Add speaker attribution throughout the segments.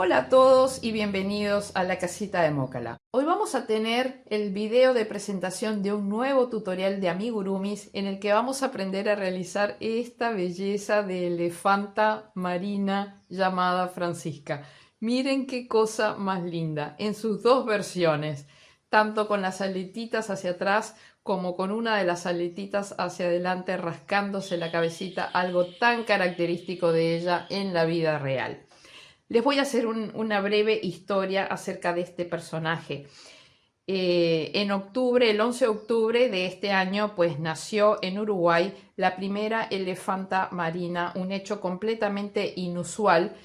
Speaker 1: Hola a todos y bienvenidos a la casita de Mócala. Hoy vamos a tener el video de presentación de un nuevo tutorial de amigurumis en el que vamos a aprender a realizar esta belleza de elefanta marina llamada Francisca. Miren qué cosa más linda, en sus dos versiones, tanto con las aletitas hacia atrás como con una de las aletitas hacia adelante rascándose la cabecita, algo tan característico de ella en la vida real. Les voy a hacer una breve historia acerca de este personaje. En octubre, el 11 de octubre de este año, pues nació en Uruguay la primera elefanta marina, un hecho completamente inusual,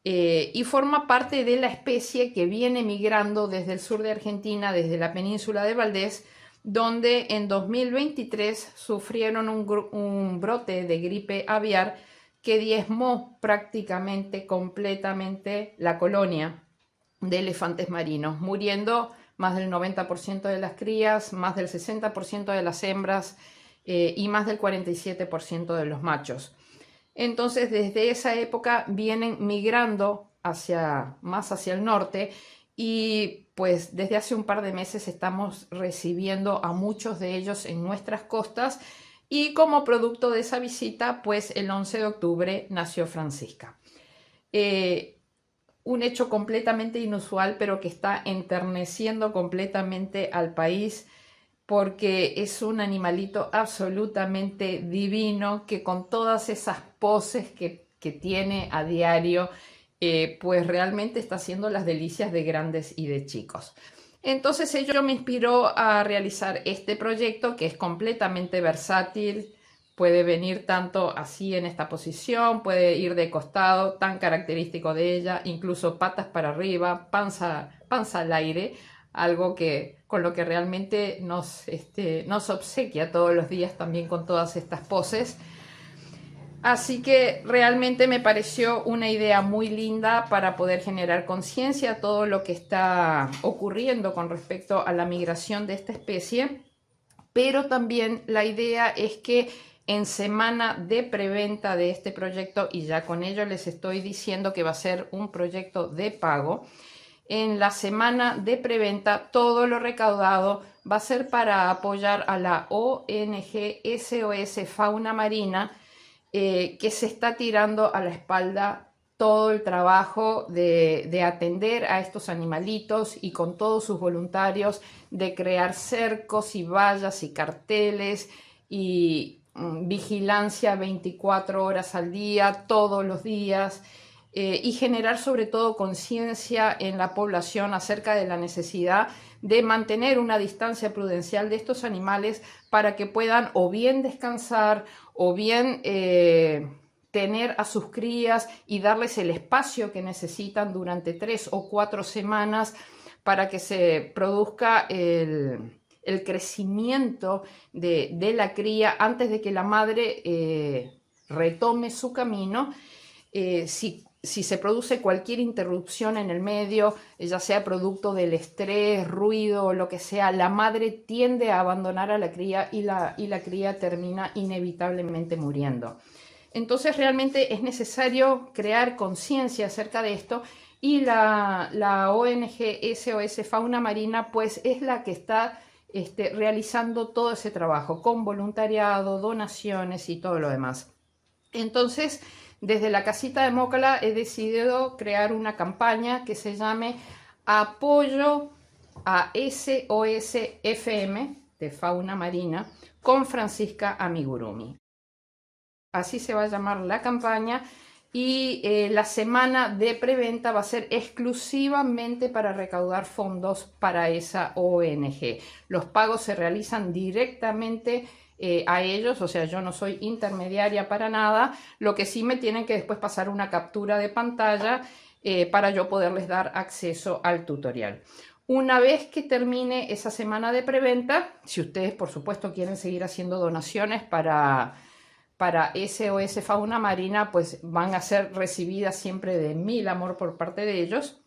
Speaker 1: y forma parte de la especie que viene migrando desde el sur de Argentina, desde la península de Valdés, donde en 2023 sufrieron un brote de gripe aviar que diezmó prácticamente completamente la colonia de elefantes marinos, muriendo más del 90% de las crías, más del 60% de las hembras y más del 47% de los machos. Entonces, desde esa época vienen migrando más hacia el norte y pues desde hace un par de meses estamos recibiendo a muchos de ellos en nuestras costas. Y como producto de esa visita, pues el 11 de octubre nació Francisca. Un hecho completamente inusual, pero que está enterneciendo completamente al país, porque es un animalito absolutamente divino, que con todas esas poses que tiene a diario, pues realmente está haciendo las delicias de grandes y de chicos. Entonces ello me inspiró a realizar este proyecto, que es completamente versátil. Puede venir tanto así en esta posición, puede ir de costado, tan característico de ella, incluso patas para arriba, panza al aire, algo con lo que realmente nos obsequia todos los días también con todas estas poses. Así que realmente me pareció una idea muy linda para poder generar conciencia a todo lo que está ocurriendo con respecto a la migración de esta especie, pero también la idea es que en semana de preventa de este proyecto, y ya con ello les estoy diciendo que va a ser un proyecto de pago, en la semana de preventa todo lo recaudado va a ser para apoyar a la ONG SOS Fauna Marina, que se está tirando a la espalda todo el trabajo de atender a estos animalitos y con todos sus voluntarios, de crear cercos y vallas y carteles y vigilancia 24 horas al día, todos los días, y generar sobre todo conciencia en la población acerca de la necesidad de mantener una distancia prudencial de estos animales para que puedan o bien descansar o bien tener a sus crías y darles el espacio que necesitan durante 3 o 4 semanas para que se produzca el crecimiento de la cría antes de que la madre retome su camino. Si se produce cualquier interrupción en el medio, ya sea producto del estrés, ruido o lo que sea, la madre tiende a abandonar a la cría y la cría termina inevitablemente muriendo. Entonces realmente es necesario crear conciencia acerca de esto, y la ONG SOS Fauna Marina pues es la que está realizando todo ese trabajo con voluntariado, donaciones y todo lo demás. Entonces, desde la casita de Mócala he decidido crear una campaña que se llame Apoyo a SOS FM de Fauna Marina con Francisca Amigurumi. Así se va a llamar la campaña, y la semana de preventa va a ser exclusivamente para recaudar fondos para esa ONG. Los pagos se realizan directamente a ellos, o sea, yo no soy intermediaria para nada. Lo que sí me tienen que después pasar una captura de pantalla para yo poderles dar acceso al tutorial. Una vez que termine esa semana de preventa, si ustedes por supuesto quieren seguir haciendo donaciones para SOS Fauna Marina, pues van a ser recibidas siempre de mil amor por parte de ellos,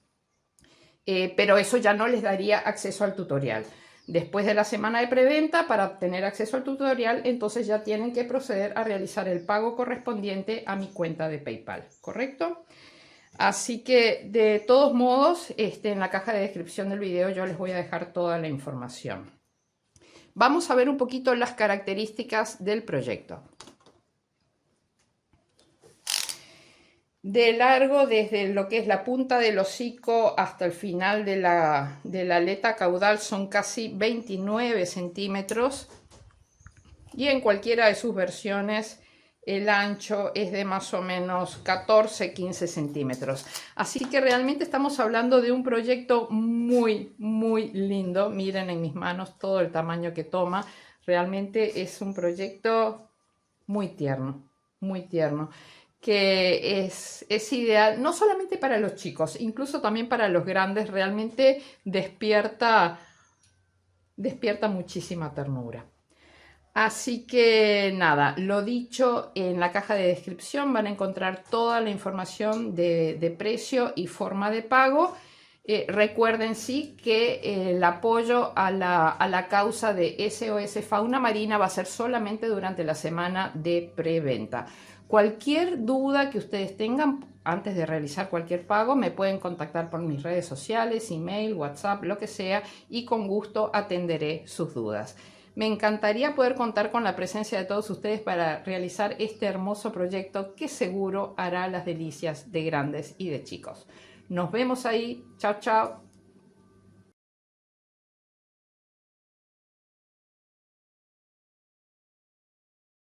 Speaker 1: pero eso ya no les daría acceso al tutorial. Después de la semana de preventa, para obtener acceso al tutorial, entonces ya tienen que proceder a realizar el pago correspondiente a mi cuenta de PayPal, ¿correcto? Así que de todos modos, en la caja de descripción del video yo les voy a dejar toda la información. Vamos a ver un poquito las características del proyecto. De largo, desde lo que es la punta del hocico hasta el final de la aleta caudal, son casi 29 centímetros. Y en cualquiera de sus versiones el ancho es de más o menos 14-15 centímetros. Así que realmente estamos hablando de un proyecto muy, muy lindo. Miren en mis manos todo el tamaño que toma. Realmente es un proyecto muy tierno, que es ideal no solamente para los chicos, incluso también para los grandes. Realmente despierta muchísima ternura. Así que nada, lo dicho, en la caja de descripción van a encontrar toda la información de precio y forma de pago. Recuerden sí que el apoyo a la causa de SOS Fauna Marina va a ser solamente durante la semana de preventa. Cualquier duda que ustedes tengan antes de realizar cualquier pago me pueden contactar por mis redes sociales, email, WhatsApp, lo que sea, y con gusto atenderé sus dudas. Me encantaría poder contar con la presencia de todos ustedes para realizar este hermoso proyecto que seguro hará las delicias de grandes y de chicos. Nos vemos ahí. Chao, chao.